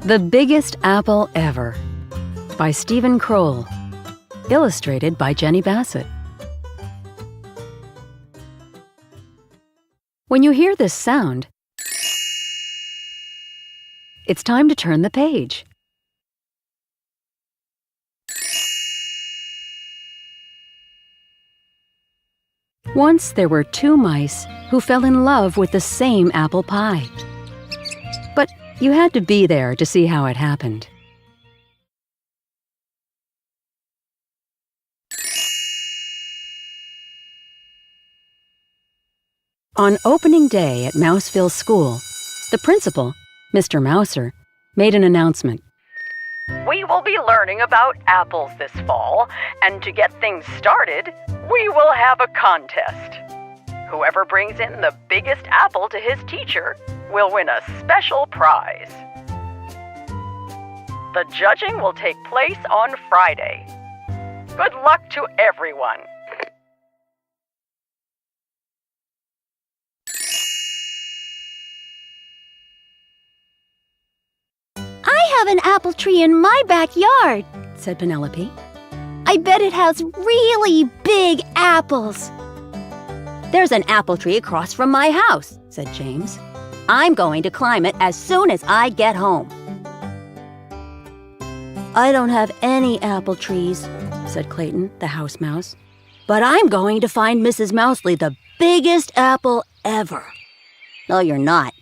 The Biggest Apple Ever by Stephen Kroll. Illustrated by Jenny Bassett. When you hear this sound, it's time to turn the page. Once there were two mice who fell in love with the same apple pie. But you had to be there to see how it happened. On opening day at Mouseville School, the principal, Mr. Mouser, made an announcement. We will be learning about apples this fall, and to get things started, we will have a contest. Whoever brings in the biggest apple to his teacher will win a special prize. The judging will take place on Friday. Good luck to everyone. I have an apple tree in my backyard, said Penelope. I bet it has really big apples. There's an apple tree across from my house, said James. I'm going to climb it as soon as I get home. I don't have any apple trees, said Clayton, the house mouse. But I'm going to find Mrs. Mousley the biggest apple ever. No, you're not,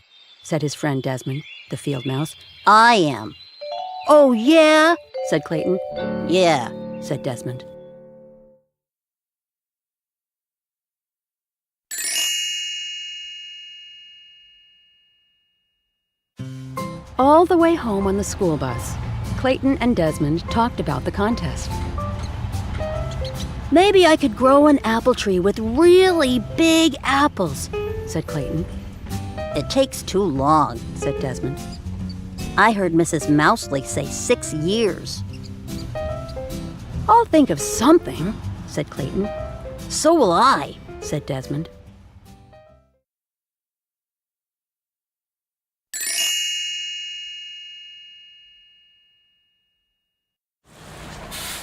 said his friend Desmond, the field mouse. I am. Oh, yeah, said Clayton. Yeah, said Desmond. All the way home on the school bus, Clayton and Desmond talked about the contest. Maybe I could grow an apple tree with really big apples, said Clayton. It takes too long, said Desmond. I heard Mrs. Mousley say 6 years. I'll think of something, said Clayton. So will I, said Desmond.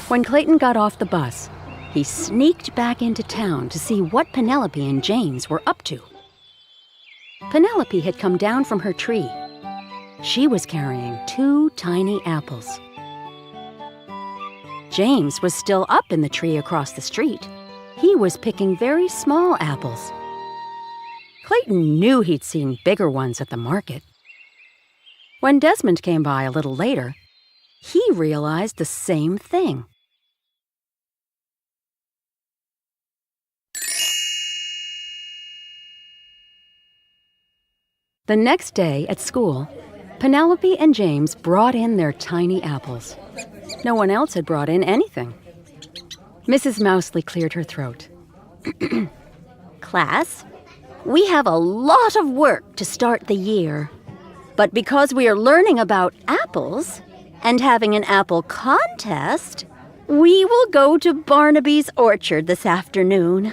When Clayton got off the bus, he sneaked back into town to see what Penelope and James were up to. Penelope had come down from her tree. She was carrying 2 tiny apples. James was still up in the tree across the street. He was picking very small apples. Clayton knew he'd seen bigger ones at the market. When Desmond came by a little later, he realized the same thing. The next day at school, Penelope and James brought in their tiny apples. No one else had brought in anything. Mrs. Mousley cleared her throat. Class, we have a lot of work to start the year. But because we are learning about apples and having an apple contest, we will go to Barnaby's orchard this afternoon.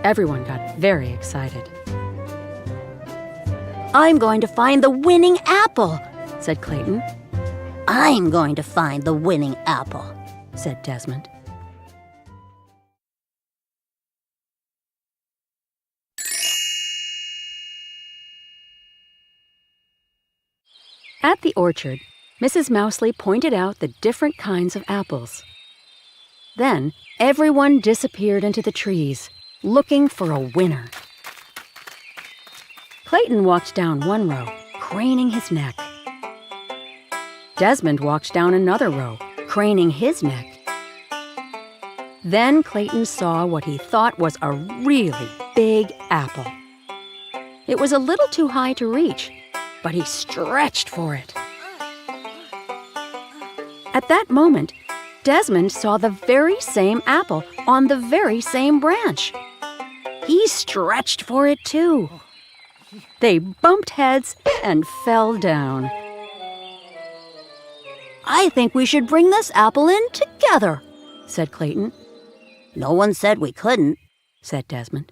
Everyone got very excited. I'm going to find the winning apple, said Clayton. I'm going to find the winning apple, said Desmond. At the orchard, Mrs. Mousley pointed out the different kinds of apples. Then everyone disappeared into the trees, looking for a winner. Clayton walked down one row, craning his neck. Desmond walked down another row, craning his neck. Then Clayton saw what he thought was a really big apple. It was a little too high to reach, but he stretched for it. At that moment, Desmond saw the very same apple on the very same branch. He stretched for it too. They bumped heads and fell down. I think we should bring this apple in together, said Clayton. No one said we couldn't, said Desmond.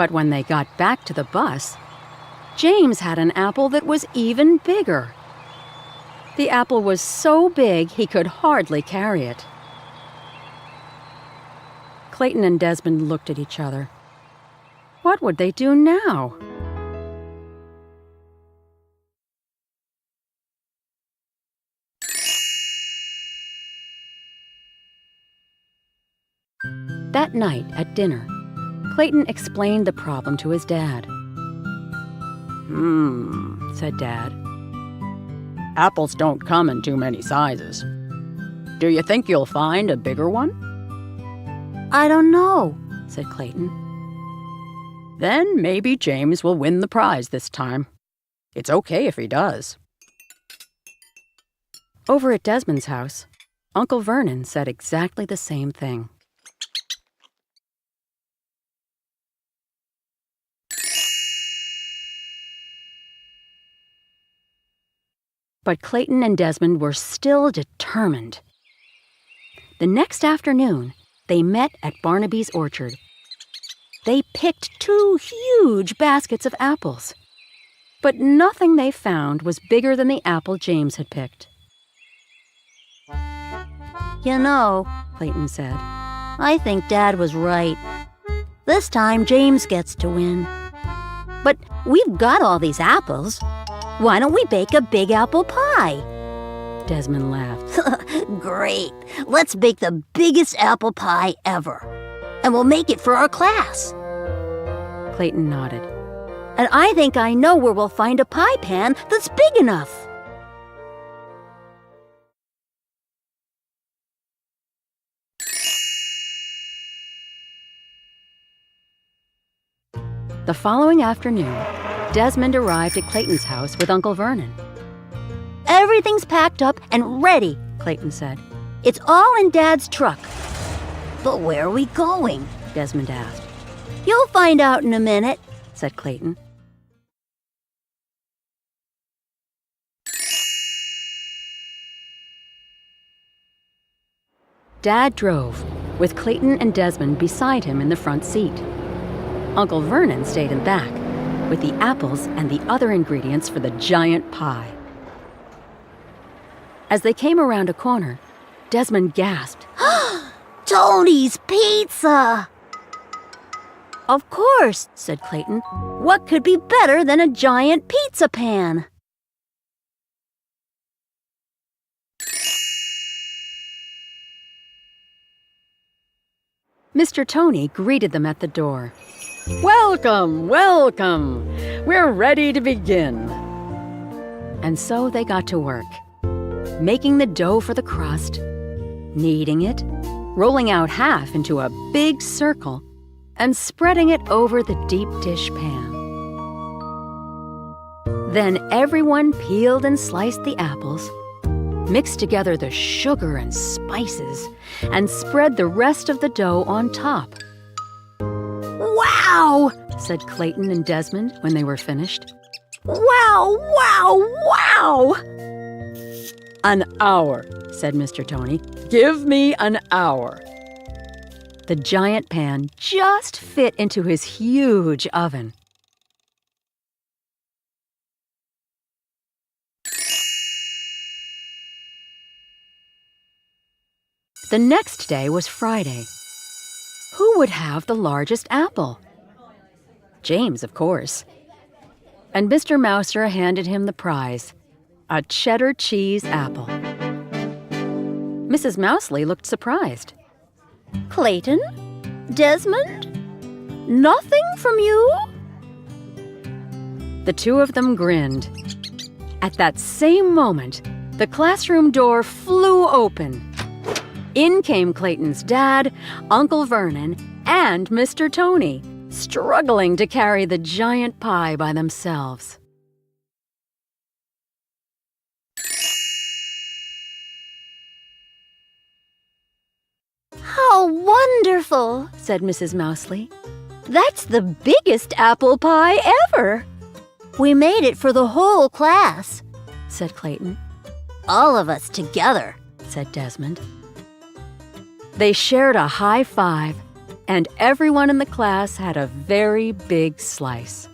But when they got back to the bus, James had an apple that was even bigger. The apple was so big he could hardly carry it. Clayton and Desmond looked at each other. What would they do now? That night at dinner, Clayton explained the problem to his dad. Said Dad. Apples don't come in too many sizes. Do you think you'll find a bigger one? I don't know, said Clayton. Then maybe James will win the prize this time. It's okay if he does. Over at Desmond's house, Uncle Vernon said exactly the same thing. But Clayton and Desmond were still determined. The next afternoon, they met at Barnaby's orchard. They picked 2 huge baskets of apples, but nothing they found was bigger than the apple James had picked. You know, Clayton said, I think Dad was right. This time James gets to win. But we've got all these apples. Why don't we bake a big apple pie? Desmond laughed. Great. Let's bake the biggest apple pie ever. And we'll make it for our class. Clayton nodded. And I think I know where we'll find a pie pan that's big enough. The following afternoon, Desmond arrived at Clayton's house with Uncle Vernon. Everything's packed up and ready, Clayton said. It's all in Dad's truck. But where are we going? Desmond asked. You'll find out in a minute, said Clayton. Dad drove, with Clayton and Desmond beside him in the front seat. Uncle Vernon stayed in back, with the apples and the other ingredients for the giant pie. As they came around a corner, Desmond gasped. Tony's Pizza! Of course, said Clayton. What could be better than a giant pizza pan? Mr. Tony greeted them at the door. Welcome, welcome. We're ready to begin. And so they got to work, making the dough for the crust, kneading it, rolling out half into a big circle, and spreading it over the deep dish pan. Then everyone peeled and sliced the apples, mixed together the sugar and spices, and spread the rest of the dough on top. Wow, said Clayton and Desmond when they were finished. Wow, wow, wow! An hour, said Mr. Tony. Give me an hour. The giant pan just fit into his huge oven. The next day was Friday. Who would have the largest apple? James, of course. And Mr. Mouser handed him the prize, a cheddar cheese apple. Mrs. Mousley looked surprised. Clayton? Desmond? Nothing from you? The two of them grinned. At that same moment, the classroom door flew open. In came Clayton's dad, Uncle Vernon, and Mr. Tony, struggling to carry the giant pie by themselves. How wonderful, said Mrs. Mousley. That's the biggest apple pie ever. We made it for the whole class, said Clayton. All of us together, said Desmond. They shared a high five and everyone in the class had a very big slice.